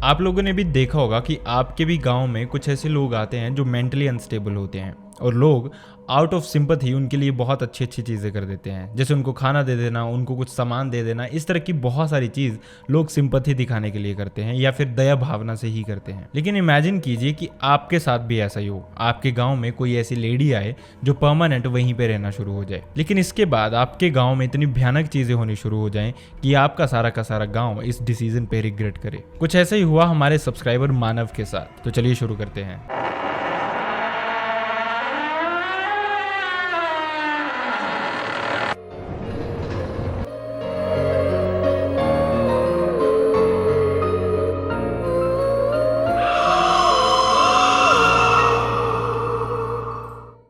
आप लोगों ने भी देखा होगा कि आपके भी गांव में कुछ ऐसे लोग आते हैं जो मेंटली अनस्टेबल होते हैं और लोग आउट ऑफ सिंपैथी उनके लिए बहुत अच्छी अच्छी चीज़ें कर देते हैं, जैसे उनको खाना दे देना, उनको कुछ सामान दे देना। इस तरह की बहुत सारी चीज़ लोग सिंपैथी दिखाने के लिए करते हैं या फिर दया भावना से ही करते हैं। लेकिन इमेजिन कीजिए कि आपके साथ भी ऐसा ही हो, आपके गांव में कोई ऐसी लेडी आए जो परमानेंट वहीं पे रहना शुरू हो जाए, लेकिन इसके बाद आपके गाँव में इतनी भयानक चीज़ें होनी शुरू हो जाएं कि आपका सारा का सारा गाँव इस डिसीजन पे रिग्रेट करे। कुछ ऐसा ही हुआ हमारे सब्सक्राइबर मानव के साथ। तो चलिए शुरू करते हैं।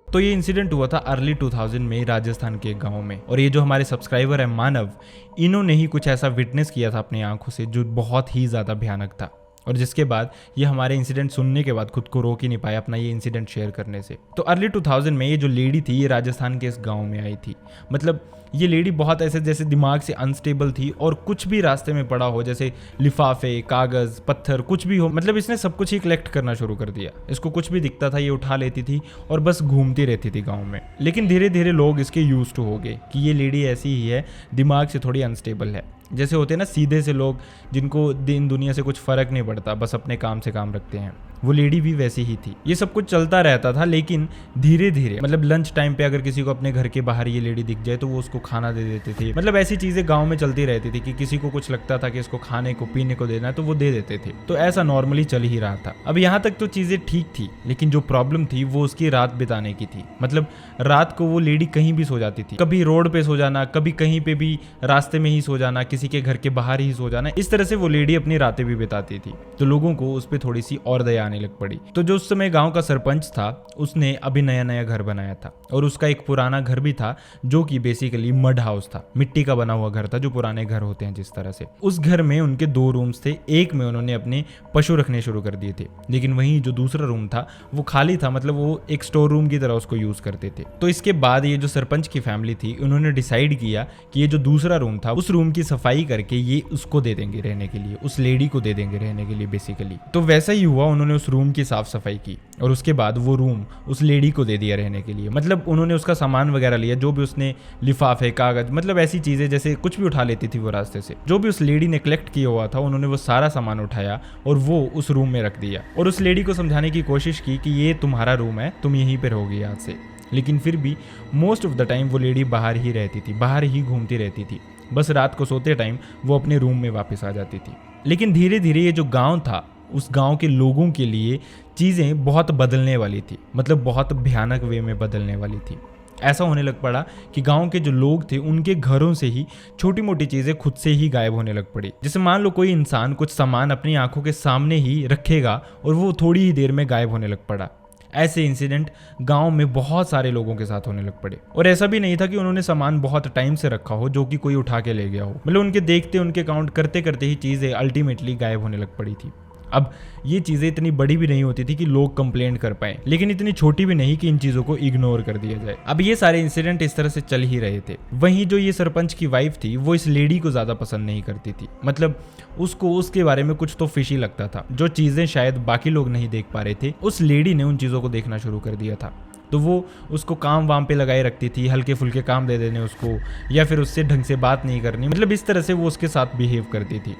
तो ये इंसिडेंट हुआ था अर्ली 2000 में राजस्थान के गांव में, और ये जो हमारे सब्सक्राइबर है मानव, इन्होंने ही कुछ ऐसा विटनेस किया था अपनी आंखों से जो बहुत ही ज़्यादा भयानक था, और जिसके बाद ये हमारे इंसिडेंट सुनने के बाद खुद को रोक ही नहीं पाया अपना ये इंसिडेंट शेयर करने से। तो अर्ली 2000 में ये जो लेडी थी ये राजस्थान के इस गांव में आई थी। मतलब ये लेडी बहुत ऐसे जैसे दिमाग से अनस्टेबल थी, और कुछ भी रास्ते में पड़ा हो, जैसे लिफाफे, कागज़, पत्थर, कुछ भी हो, मतलब इसने सब कुछ ही कलेक्ट करना शुरू कर दिया। इसको कुछ भी दिखता था ये उठा लेती थी और बस घूमती रहती थी गाँव में। लेकिन धीरे धीरे लोग इसके यूज टू हो गए कि ये लेडी ऐसी ही है, दिमाग से थोड़ी अनस्टेबल है। जैसे होते हैं ना सीधे से लोग जिनको दिन दुनिया से कुछ फर्क नहीं पड़ता, बस अपने काम से काम रखते हैं, वो लेडी भी वैसी ही थी। ये सब कुछ चलता रहता था, लेकिन धीरे धीरे मतलब लंच टाइम पे अगर किसी को अपने घर के बाहर ये लेडी दिख जाए तो वो उसको खाना दे देते थे। मतलब ऐसी चीजें गांव में चलती रहती थी कि किसी को कुछ लगता था कि इसको खाने को पीने को देना है तो वो दे देते थे। तो ऐसा नॉर्मली चल ही रहा था। अब यहाँ तक तो चीजें ठीक थी, लेकिन जो प्रॉब्लम थी वो उसकी रात बिताने की थी। मतलब रात को वो लेडी कहीं भी सो जाती थी, कभी रोड पे सो जाना, कभी कहीं पे भी रास्ते में ही सो जाना, किसी के घर के बाहर ही सो जाना। इस तरह से वो लेडी अपनी रातें भी बिताती थी। तो लोगों को उस पर थोड़ी सी और दया आने लग पड़ी। तो जो उस समय गांव का सरपंच था उसने अभी नया नया घर बनाया था, और उसका एक पुराना घर भी था जो कि बेसिकली मड हाउस था, मिट्टी का बना हुआ घर था, जो पुराने घर होते हैं जिस तरह से। उस घर में उनके 2 रूम्स थे, एक में उन्होंने अपने पशु रखने शुरू कर दिए थे, लेकिन वहीं जो दूसरा रूम था वो खाली था, मतलब वो एक स्टोर रूम की तरह उसको यूज करते थे। तो इसके बाद ये जो सरपंच की फैमिली थी उन्होंने डिसाइड किया कि ये जो दूसरा रूम था उस रूम की सफाई करके ये उसको दे देंगे रहने के लिए, उस लेडी को दे देंगे रहने के लिए बेसिकली। तो वैसा ही हुआ, उन्होंने उस रूम की साफ सफाई की और उसके बाद वो रूम उस लेडी को दे दिया रहने के लिए। मतलब उन्होंने उसका सामान वगैरह लिया, जो भी उसने लिफाफे, कागज, मतलब ऐसी चीजें जैसे कुछ भी उठा लेती थी वो रास्ते से, जो भी उस लेडी ने कलेक्ट किया हुआ था उन्होंने वो सारा सामान उठाया और वो उस रूम में रख दिया, और उस लेडी को समझाने की कोशिश की कि ये तुम्हारा रूम है, तुम यहीं पर रहोगी आज से। लेकिन फिर भी मोस्ट ऑफ द टाइम वो लेडी बाहर ही रहती थी, बाहर ही घूमती रहती थी। बस रात को सोते टाइम वो अपने रूम में वापस आ जाती थी। लेकिन धीरे धीरे ये जो गांव था, उस गांव के लोगों के लिए चीज़ें बहुत बदलने वाली थी, मतलब बहुत भयानक वे में बदलने वाली थी। ऐसा होने लग पड़ा कि गांव के जो लोग थे उनके घरों से ही छोटी मोटी चीज़ें खुद से ही गायब होने लग पड़ी। जैसे मान लो कोई इंसान कुछ सामान अपनी आंखों के सामने ही रखेगा और वो थोड़ी ही देर में गायब होने लग पड़ा। ऐसे इंसिडेंट गांव में बहुत सारे लोगों के साथ होने लग पड़े। और ऐसा भी नहीं था कि उन्होंने सामान बहुत टाइम से रखा हो जो कि कोई उठा के ले गया हो, मतलब उनके देखते उनके काउंट करते करते ही चीज़ें अल्टीमेटली गायब होने लग पड़ी थी। अब ये चीज़ें इतनी बड़ी भी नहीं होती थी कि लोग कंप्लेंट कर पाए, लेकिन इतनी छोटी भी नहीं कि इन चीज़ों को इग्नोर कर दिया जाए। अब ये सारे इंसिडेंट इस तरह से चल ही रहे थे। वहीं जो ये सरपंच की वाइफ थी वो इस लेडी को ज़्यादा पसंद नहीं करती थी, मतलब उसको उसके बारे में कुछ तो फिशी लगता था। जो चीज़ें शायद बाकी लोग नहीं देख पा रहे थे, उस लेडी ने उन चीज़ों को देखना शुरू कर दिया था। तो वो उसको काम वाम पे लगाए रखती थी, हल्के फुल्के काम दे देने उसको, या फिर उससे ढंग से बात नहीं करनी, मतलब इस तरह से वो उसके साथ बिहेव करती थी।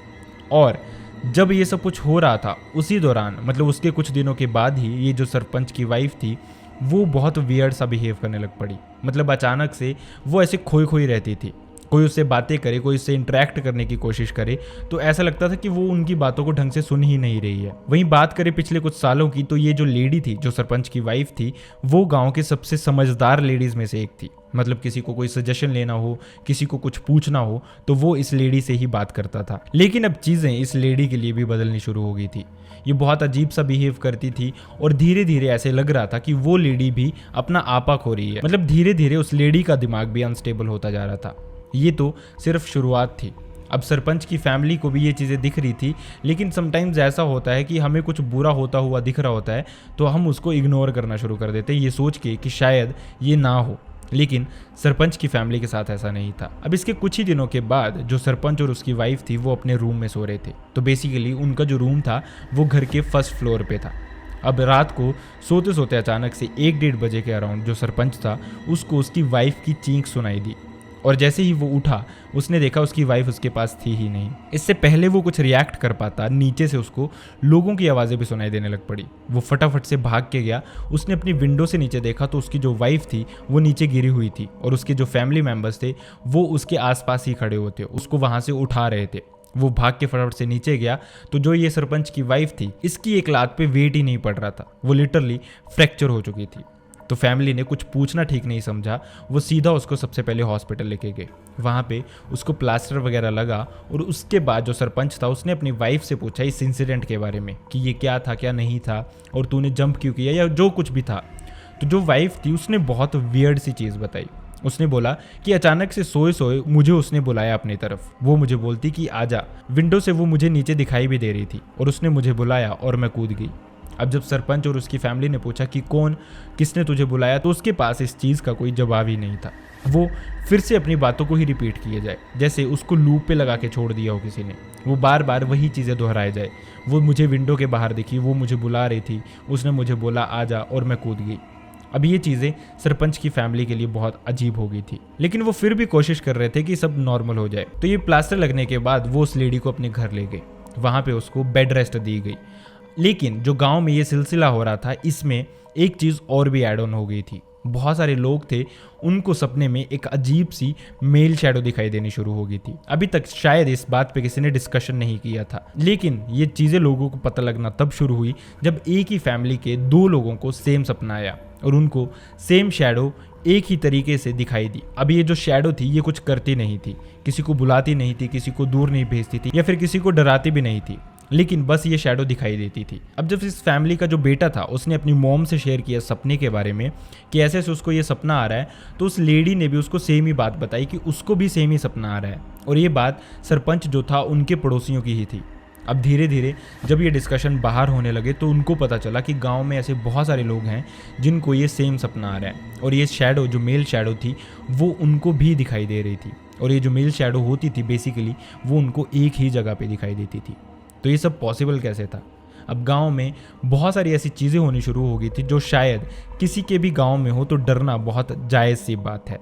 और जब ये सब कुछ हो रहा था उसी दौरान, मतलब उसके कुछ दिनों के बाद ही ये जो सरपंच की वाइफ थी वो बहुत वियर्ड सा बिहेव करने लग पड़ी। मतलब अचानक से वो ऐसे खोई खोई रहती थी, कोई उससे बातें करे, कोई उससे इंटरेक्ट करने की कोशिश करे तो ऐसा लगता था कि वो उनकी बातों को ढंग से सुन ही नहीं रही है। वहीं बात करें पिछले कुछ सालों की, तो ये जो लेडी थी, जो सरपंच की वाइफ थी, वो गांव के सबसे समझदार लेडीज में से एक थी। मतलब किसी को कोई सजेशन लेना हो, किसी को कुछ पूछना हो तो वो इस लेडी से ही बात करता था। लेकिन अब चीज़ें इस लेडी के लिए भी बदलनी शुरू हो गई थी। ये बहुत अजीब सा बिहेव करती थी और धीरे धीरे ऐसे लग रहा था कि वो लेडी भी अपना आपा खो रही है। मतलब धीरे धीरे उस लेडी का दिमाग भी अनस्टेबल होता जा रहा था। ये तो सिर्फ शुरुआत थी। अब सरपंच की फैमिली को भी ये चीज़ें दिख रही थी, लेकिन समटाइम्स ऐसा होता है कि हमें कुछ बुरा होता हुआ दिख रहा होता है तो हम उसको इग्नोर करना शुरू कर देते हैं, ये सोच के कि शायद ये ना हो। लेकिन सरपंच की फैमिली के साथ ऐसा नहीं था। अब इसके कुछ ही दिनों के बाद जो सरपंच और उसकी वाइफ थी वो अपने रूम में सो रहे थे। तो बेसिकली उनका जो रूम था वो घर के फर्स्ट फ्लोर पे था। अब रात को सोते सोते अचानक से 1-1:30 बजे के अराउंड जो सरपंच था उसको उसकी वाइफ की चीख सुनाई दी, और जैसे ही वो उठा उसने देखा उसकी वाइफ उसके पास थी ही नहीं। इससे पहले वो कुछ रिएक्ट कर पाता, नीचे से उसको लोगों की आवाज़ें भी सुनाई देने लग पड़ी। वो फटाफट से भाग के गया। उसने अपनी विंडो से नीचे देखा तो उसकी जो वाइफ थी वो नीचे गिरी हुई थी, और उसके जो फैमिली मेम्बर्स थे वो उसके आसपास ही खड़े होते, उसको वहाँ से उठा रहे थे। वो भाग के फटाफट से नीचे गया तो जो ये सरपंच की वाइफ थी इसकी एक लात पे वेट ही नहीं पड़ रहा था, वो लिटरली फ्रैक्चर हो चुकी थी। तो फैमिली ने कुछ पूछना ठीक नहीं समझा, वो सीधा उसको सबसे पहले हॉस्पिटल लेके गए। वहाँ पे उसको प्लास्टर वगैरह लगा, और उसके बाद जो सरपंच था उसने अपनी वाइफ से पूछा इस इंसिडेंट के बारे में कि ये क्या था क्या नहीं था, और तूने जंप क्यों किया या जो कुछ भी था। तो जो वाइफ थी उसने बहुत वियर्ड सी चीज़ बताई। उसने बोला कि अचानक से सोए सोए मुझे उसने बुलाया अपनी तरफ। वो मुझे बोलती कि आजा। विंडो से वो मुझे नीचे दिखाई भी दे रही थी, और उसने मुझे बुलाया और मैं कूद गई। अब जब सरपंच और उसकी फैमिली ने पूछा कि कौन किसने तुझे बुलाया, तो उसके पास इस चीज़ का कोई जवाब ही नहीं था। वो फिर से अपनी बातों को ही रिपीट किए जाए, जैसे उसको लूप पे लगा के छोड़ दिया हो किसी ने। वो बार बार वही चीज़ें दोहराए जाए। वो मुझे विंडो के बाहर दिखी, वो मुझे बुला रही थी, उसने मुझे बोला आजा, और मैं कूद गई। अब ये चीज़ें सरपंच की फैमिली के लिए बहुत अजीब हो गई थी, लेकिन वो फिर भी कोशिश कर रहे थे कि सब नॉर्मल हो जाए। तो ये प्लास्टर लगने के बाद वो उस लेडी को अपने घर ले गए। वहाँ पे उसको बेड रेस्ट दी गई। लेकिन जो गांव में ये सिलसिला हो रहा था इसमें एक चीज़ और भी ऐड ऑन हो गई थी। बहुत सारे लोग थे, उनको सपने में एक अजीब सी मेल शैडो दिखाई देनी शुरू हो गई थी। अभी तक शायद इस बात पे किसी ने डिस्कशन नहीं किया था, लेकिन ये चीज़ें लोगों को पता लगना तब शुरू हुई जब एक ही फैमिली के 2 लोगों को सेम सपना आया और उनको सेम शैडो एक ही तरीके से दिखाई दी। अब ये जो शैडो थी ये कुछ करती नहीं थी, किसी को बुलाती नहीं थी, किसी को दूर नहीं भेजती थी या फिर किसी को डराती भी नहीं थी, लेकिन बस ये शैडो दिखाई देती थी। अब जब इस फैमिली का जो बेटा था उसने अपनी मॉम से शेयर किया सपने के बारे में कि ऐसे ऐसे उसको ये सपना आ रहा है, तो उस लेडी ने भी उसको सेम ही बात बताई कि उसको भी सेम ही सपना आ रहा है, और ये बात सरपंच जो था उनके पड़ोसियों की ही थी। अब धीरे धीरे जब ये डिस्कशन बाहर होने लगे तो उनको पता चला कि गांव में ऐसे बहुत सारे लोग हैं जिनको ये सेम सपना आ रहा है, और ये शैडो जो मेल शैडो थी वो उनको भी दिखाई दे रही थी, और ये जो मेल शैडो होती थी बेसिकली वो उनको एक ही जगह पे दिखाई देती थी। तो ये सब पॉसिबल कैसे था? अब गांव में बहुत सारी ऐसी चीज़ें होनी शुरू हो गई थी जो शायद किसी के भी गांव में हो तो डरना बहुत जायज़ सी बात है।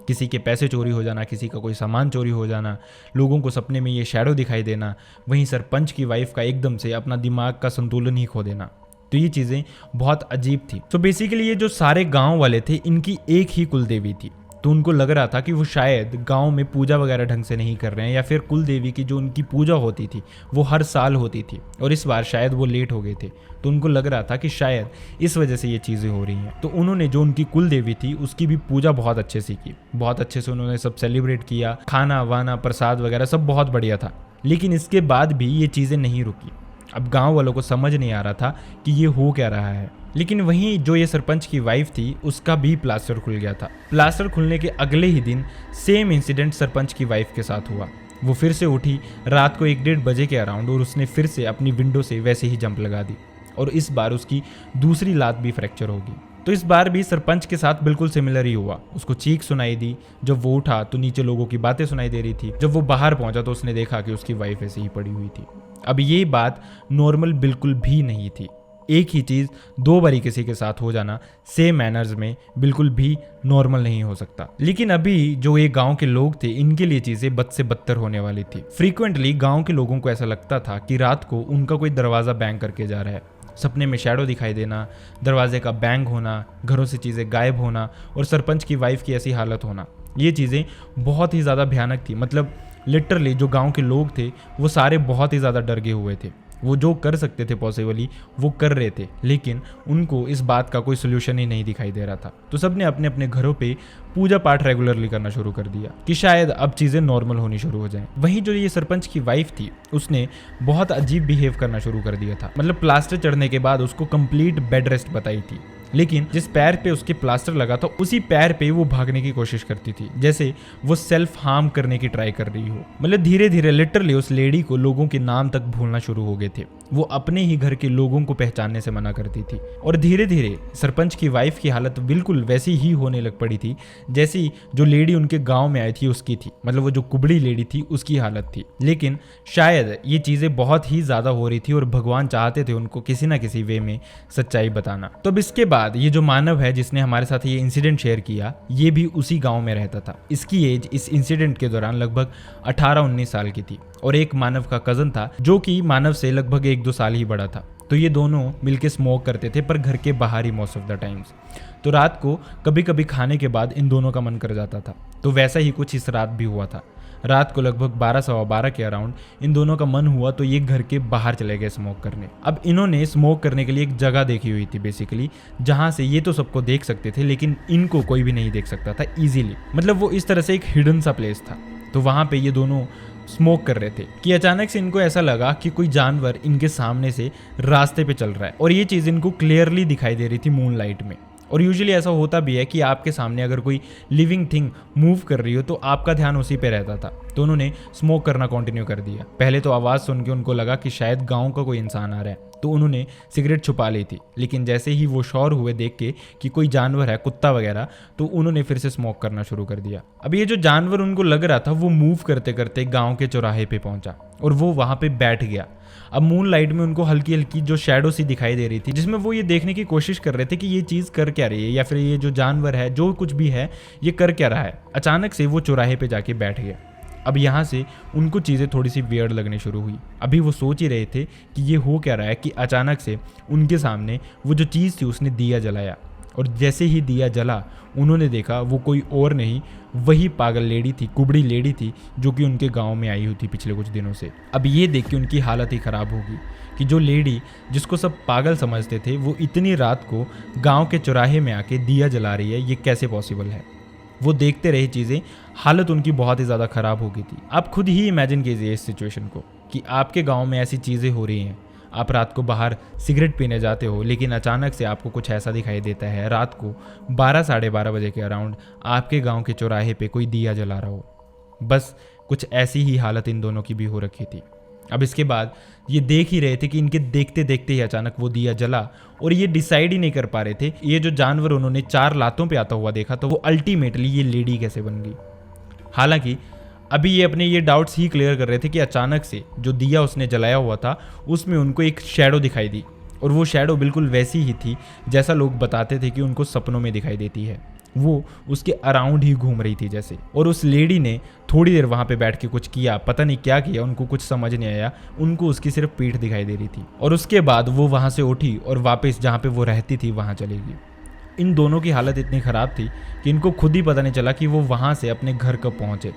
किसी के पैसे चोरी हो जाना, किसी का कोई सामान चोरी हो जाना, लोगों को सपने में ये शैडो दिखाई देना, वहीं सरपंच की वाइफ का एकदम से अपना दिमाग का संतुलन ही खो देना। तो ये चीज़ें बहुत अजीब थी। तो बेसिकली ये जो सारे गांव वाले थे इनकी एक ही कुल देवी थी, तो उनको लग रहा था कि वो शायद गांव में पूजा वगैरह ढंग से नहीं कर रहे हैं, या फिर कुल देवी की जो उनकी पूजा होती थी वो हर साल होती थी और इस बार शायद वो लेट हो गए थे। तो उनको लग रहा था कि शायद इस वजह से ये चीज़ें हो रही हैं। तो उन्होंने जो उनकी कुल देवी थी उसकी भी पूजा बहुत अच्छे से की, बहुत अच्छे से उन्होंने सब सेलिब्रेट किया, खाना वाना प्रसाद वगैरह सब बहुत बढ़िया था। लेकिन इसके बाद भी ये चीज़ें नहीं रुकी। अब गांव वालों को समझ नहीं आ रहा था कि ये हो क्या रहा है। लेकिन वहीं जो ये सरपंच की वाइफ थी उसका भी प्लास्टर खुल गया था। प्लास्टर खुलने के अगले ही दिन सेम इंसिडेंट सरपंच की वाइफ के साथ हुआ। वो फिर से उठी रात को 1-1:30 बजे के अराउंड, और उसने फिर से अपनी विंडो से वैसे ही जंप लगा दी, और इस बार उसकी दूसरी लात भी फ्रैक्चर होगी। तो इस बार भी सरपंच के साथ बिल्कुल सिमिलर ही हुआ। उसको चीख सुनाई दी, जब वो उठा तो नीचे लोगों की बातें सुनाई दे रही थी। जब वो बाहर पहुंचा तो उसने देखा कि उसकी वाइफ ऐसे ही पड़ी हुई थी। अब ये बात नॉर्मल बिल्कुल भी नहीं थी। एक ही चीज़ 2 बारी किसी के साथ हो जाना सेम मैनर्स में बिल्कुल भी नॉर्मल नहीं हो सकता। लेकिन अभी जो ये गांव के लोग थे इनके लिए चीज़ें बद से बदतर होने वाली थी। फ्रीक्वेंटली गांव के लोगों को ऐसा लगता था कि रात को उनका कोई दरवाज़ा बैंग करके जा रहा है। सपने में शैडो दिखाई देना, दरवाजे का बैंग होना, घरों से चीज़ें गायब होना और सरपंच की वाइफ की ऐसी हालत होना, ये चीज़ें बहुत ही ज़्यादा भयानक थी। मतलब लिटरली जो गांव के लोग थे वो सारे बहुत ही ज़्यादा डर गए हुए थे। वो जो कर सकते थे पॉसिबली वो कर रहे थे, लेकिन उनको इस बात का कोई सोल्यूशन ही नहीं दिखाई दे रहा था। तो सब ने अपने अपने घरों पे पूजा पाठ रेगुलरली करना शुरू कर दिया कि शायद अब चीज़ें नॉर्मल होनी शुरू हो जाएं। वहीं जो ये सरपंच की वाइफ थी उसने बहुत अजीब बिहेव करना शुरू कर दिया था। मतलब प्लास्टर चढ़ने के बाद उसको कंप्लीट बेड रेस्ट बताई थी, लेकिन जिस पैर पे उसके प्लास्टर लगा था उसी पैर पे वो भागने की कोशिश करती थी, जैसे वो सेल्फ हार्म करने की ट्राई कर रही हो। मतलब धीरे धीरे लिटरली उस लेडी को लोगों के नाम तक भूलना शुरू हो गए थे। वो अपने ही घर के लोगों को पहचानने से मना करती थी। और धीरे धीरे सरपंच की वाइफ की हालत बिल्कुल वैसी ही होने लग पड़ी थी जैसी जो लेडी उनके गांव में आई थी उसकी थी, मतलब वो जो कुबड़ी लेडी थी उसकी हालत थी। लेकिन शायद ये चीज़ें बहुत ही ज़्यादा हो रही थी और भगवान चाहते थे उनको किसी ना किसी वे में सच्चाई बताना। तो अब इसके बाद ये जो मानव है जिसने हमारे साथ ये इंसिडेंट शेयर किया, ये भी उसी गाँव में रहता था। इसकी एज इस इंसिडेंट के दौरान लगभग 18-19 साल की थी और एक मानव का कज़न था जो कि मानव से लगभग 1-2 साल ही बड़ा था। तो ये दोनों मिलके स्मोक करते थे, पर घर के बाहर ही मोस्ट ऑफ द टाइम्स। तो रात को कभी कभी खाने के बाद इन दोनों का मन कर जाता था। तो वैसा ही कुछ इस रात भी हुआ था। रात को लगभग 12-12 के अराउंड इन दोनों का मन हुआ तो ये घर के बाहर चले गए स्मोक करने। अब इन्होंने स्मोक करने के लिए एक जगह देखी हुई थी बेसिकली, जहाँ से ये तो सबको देख सकते थे लेकिन इनको कोई भी नहीं देख सकता था ईजिली। मतलब वो इस तरह से एक हिडन सा प्लेस था। तो वहाँ पे ये दोनों स्मोक कर रहे थे कि अचानक से इनको ऐसा लगा कि कोई जानवर इनके सामने से रास्ते पे चल रहा है और ये चीज़ इनको क्लियरली दिखाई दे रही थी मून लाइट में। और यूजुअली ऐसा होता भी है कि आपके सामने अगर कोई लिविंग थिंग मूव कर रही हो तो आपका ध्यान उसी पे रहता था। तो उन्होंने स्मोक करना कंटिन्यू कर दिया। पहले तो आवाज़ सुन के उनको लगा कि शायद गांव का कोई इंसान आ रहा है, तो उन्होंने सिगरेट छुपा ली थी। लेकिन जैसे ही वो श्योर हुए देख के कि कोई जानवर है, कुत्ता वगैरह, तो उन्होंने फिर से स्मोक करना शुरू कर दिया। अब ये जो जानवर उनको लग रहा था वो मूव करते करते गाँव के चौराहे पे पहुंचा और वो वहाँ पे बैठ गया। अब मून लाइट में उनको हल्की हल्की जो शैडो सी दिखाई दे रही थी, जिसमें वो ये देखने की कोशिश कर रहे थे कि ये चीज़ कर क्या रही है या फिर ये जो जानवर है, जो कुछ भी है, ये कर क्या रहा है। अचानक से वो चौराहे पे जाके बैठ गया। अब यहाँ से उनको चीज़ें थोड़ी सी वियर्ड लगनी शुरू हुई। अभी वो सोच ही रहे थे कि ये हो क्या रहा है कि अचानक से उनके सामने वो जो चीज़ थी उसने दिया जलाया। और जैसे ही दिया जला उन्होंने देखा वो कोई और नहीं, वही पागल लेडी थी, कुबड़ी लेडी थी, जो कि उनके गांव में आई हुई थी पिछले कुछ दिनों से। अब ये देख के उनकी हालत ही ख़राब होगी कि जो लेडी जिसको सब पागल समझते थे वो इतनी रात को गांव के चौराहे में आके दिया जला रही है, ये कैसे पॉसिबल है। वो देखते रहे चीज़ें, हालत उनकी बहुत ही ज़्यादा ख़राब हो गई थी। आप खुद ही इमेजिन कीजिए इस सिचुएशन को कि आपके गाँव में ऐसी चीज़ें हो रही हैं। आप रात को बाहर सिगरेट पीने जाते हो लेकिन अचानक से आपको कुछ ऐसा दिखाई देता है, रात को 12-12:30 बजे के अराउंड आपके गांव के चौराहे पे कोई दिया जला रहा हो। बस कुछ ऐसी ही हालत इन दोनों की भी हो रखी थी। अब इसके बाद ये देख ही रहे थे कि इनके देखते देखते ही अचानक वो दिया जला और ये डिसाइड ही नहीं कर पा रहे थे ये जो जानवर उन्होंने 4 लातों पे आता हुआ देखा तो वो अल्टीमेटली ये लेडी कैसे बन गई। हालांकि अभी ये अपने ये डाउट्स ही क्लियर कर रहे थे कि अचानक से जो दिया उसने जलाया हुआ था उसमें उनको एक शैडो दिखाई दी और वो शैडो बिल्कुल वैसी ही थी जैसा लोग बताते थे कि उनको सपनों में दिखाई देती है। वो उसके अराउंड ही घूम रही थी जैसे। और उस लेडी ने थोड़ी देर वहाँ पे बैठ के कुछ किया, पता नहीं क्या किया, उनको कुछ समझ नहीं आया, उनको उसकी सिर्फ पीठ दिखाई दे रही थी। और उसके बाद वो वहाँ से उठी और वापस जहाँ पे वो रहती थी वहाँ चली गई। इन दोनों की हालत इतनी ख़राब थी कि इनको खुद ही पता नहीं चला कि वो वहाँ से अपने घर कब पहुँचे।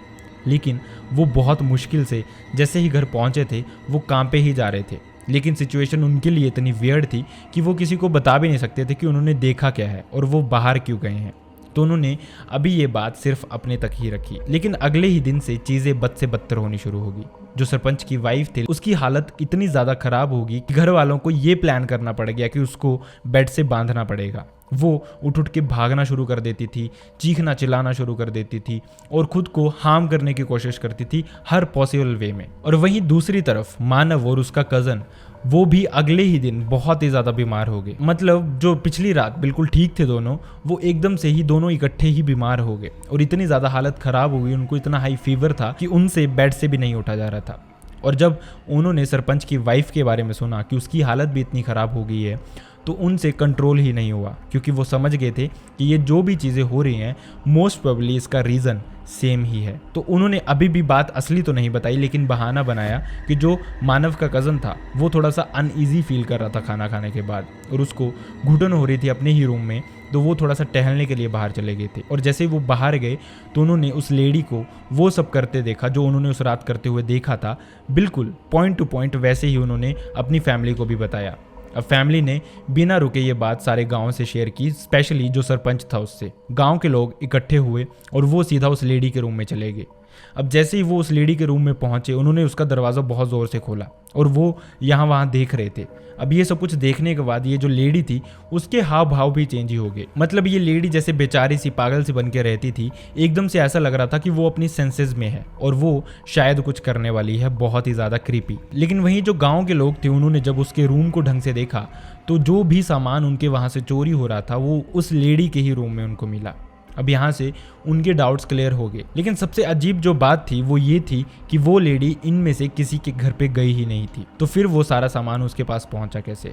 लेकिन वो बहुत मुश्किल से जैसे ही घर पहुँचे थे वो कांपे ही जा रहे थे। लेकिन सिचुएशन उनके लिए इतनी वियर्ड थी कि वो किसी को बता भी नहीं सकते थे कि उन्होंने देखा क्या है और वो बाहर क्यों गए हैं। तो उन्होंने अभी ये बात सिर्फ अपने तक ही रखी। लेकिन अगले ही दिन से चीज़ें बद से बदतर होनी शुरू होगी। जो सरपंच की वाइफ थी उसकी हालत इतनी ज़्यादा ख़राब होगी कि घर वालों को ये प्लान करना पड़ गया कि उसको बेड से बांधना पड़ेगा। वो उठ उठ के भागना शुरू कर देती थी, चीखना चिल्लाना शुरू कर देती थी और खुद को हार्म करने की कोशिश करती थी हर पॉसिबल वे में। और वहीं दूसरी तरफ मानव और उसका कज़न वो भी अगले ही दिन बहुत ही ज़्यादा बीमार हो गए। मतलब जो पिछली रात बिल्कुल ठीक थे दोनों, वो एकदम से ही दोनों इकट्ठे ही बीमार हो गए और इतनी ज़्यादा हालत ख़राब हो गई, उनको इतना हाई फीवर था कि उनसे बेड से भी नहीं उठा जा रहा था। और जब उन्होंने सरपंच की वाइफ के बारे में सुना कि उसकी हालत भी इतनी ख़राब हो गई है तो उनसे कंट्रोल ही नहीं हुआ, क्योंकि वो समझ गए थे कि ये जो भी चीज़ें हो रही हैं मोस्ट प्रोबेबली इसका रीज़न सेम ही है। तो उन्होंने अभी भी बात असली तो नहीं बताई, लेकिन बहाना बनाया कि जो मानव का कज़न था वो थोड़ा सा अनईजी फील कर रहा था खाना खाने के बाद और उसको घुटन हो रही थी अपने ही रूम में, तो वो थोड़ा सा टहलने के लिए बाहर चले गए थे। और जैसे ही वो बाहर गए तो उन्होंने उस लेडी को वो सब करते देखा जो उन्होंने उस रात करते हुए देखा था। बिल्कुल पॉइंट टू पॉइंट वैसे ही उन्होंने अपनी फैमिली को भी बताया। अब फैमिली ने बिना रुके ये बात सारे गांव से शेयर की, स्पेशली जो सरपंच था उससे। गांव के लोग इकट्ठे हुए और वो सीधा उस लेडी के रूम में चले गए। अब जैसे ही वो उस लेडी के रूम में पहुंचे, उन्होंने उसका दरवाज़ा बहुत ज़ोर से खोला और वो यहाँ वहाँ देख रहे थे। अब ये सब कुछ देखने के बाद ये जो लेडी थी उसके हाव भाव भी चेंज ही हो गए। मतलब ये लेडी जैसे बेचारी सी पागल सी बन के रहती थी, एकदम से ऐसा लग रहा था कि वो अपनी सेंसेस में है और वो शायद कुछ करने वाली है, बहुत ही ज़्यादा क्रीपी। लेकिन वहीं जो गाँव के लोग थे उन्होंने जब उसके रूम को ढंग से देखा तो जो भी सामान उनके वहाँ से चोरी हो रहा था वो उस लेडी के ही रूम में उनको मिला। अब यहाँ से उनके डाउट्स क्लियर हो गए। लेकिन सबसे अजीब जो बात थी वो ये थी कि वो लेडी इनमें से किसी के घर पे गई ही नहीं थी, तो फिर वो सारा सामान उसके पास पहुंचा कैसे।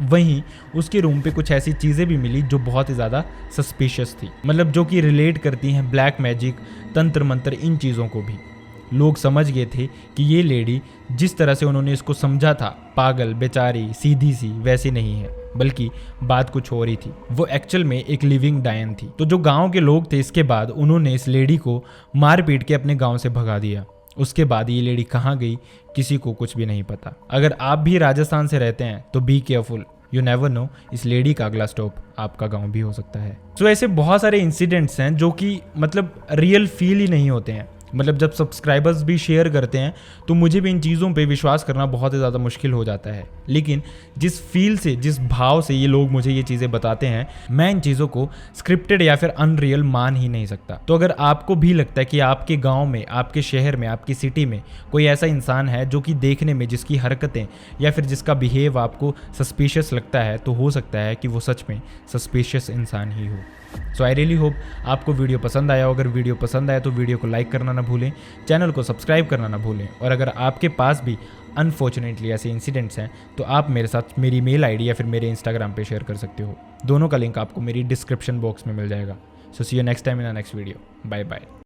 वहीं उसके रूम पे कुछ ऐसी चीज़ें भी मिली जो बहुत ही ज़्यादा सस्पिशियस थी, मतलब जो कि रिलेट करती हैं ब्लैक मैजिक, तंत्र मंत्र, इन चीज़ों को भी। लोग समझ गए थे कि ये लेडी जिस तरह से उन्होंने इसको समझा था, पागल, बेचारी, सीधी सी, वैसी नहीं है, बल्कि बात कुछ और ही थी। वो एक्चुअल में एक लिविंग डायन थी। तो जो गांव के लोग थे इसके बाद उन्होंने इस लेडी को मार पीट के अपने गांव से भगा दिया। उसके बाद ये लेडी कहाँ गई किसी को कुछ भी नहीं पता। अगर आप भी राजस्थान से रहते हैं तो be careful, you never know, इस लेडी का अगला स्टॉप आपका गांव भी हो सकता है। सो ऐसे बहुत सारे इंसिडेंट्स हैं जो कि मतलब रियल फील ही नहीं होते हैं। मतलब जब सब्सक्राइबर्स भी शेयर करते हैं तो मुझे भी इन चीज़ों पे विश्वास करना बहुत ही ज़्यादा मुश्किल हो जाता है। लेकिन जिस फील से, जिस भाव से ये लोग मुझे ये चीज़ें बताते हैं, मैं इन चीज़ों को स्क्रिप्टेड या फिर अनरियल मान ही नहीं सकता। तो अगर आपको भी लगता है कि आपके गांव में, आपके शहर में, आपकी सिटी में कोई ऐसा इंसान है जो कि देखने में, जिसकी हरकतें या फिर जिसका बिहेव आपको सस्पिशियस लगता है, तो हो सकता है कि वो सच में सस्पिशियस इंसान ही हो। सो आई रियली होप आपको वीडियो पसंद आया हो। अगर वीडियो पसंद आया तो वीडियो को लाइक करना ना भूलें, चैनल को सब्सक्राइब करना ना भूलें। और अगर आपके पास भी अनफॉर्चुनेटली ऐसे इंसिडेंट्स हैं तो आप मेरे साथ मेरी मेल आईडी या फिर मेरे इंस्टाग्राम पे शेयर कर सकते हो। दोनों का लिंक आपको मेरी डिस्क्रिप्शन बॉक्स में मिल जाएगा। So see you next time in a next video. Bye bye.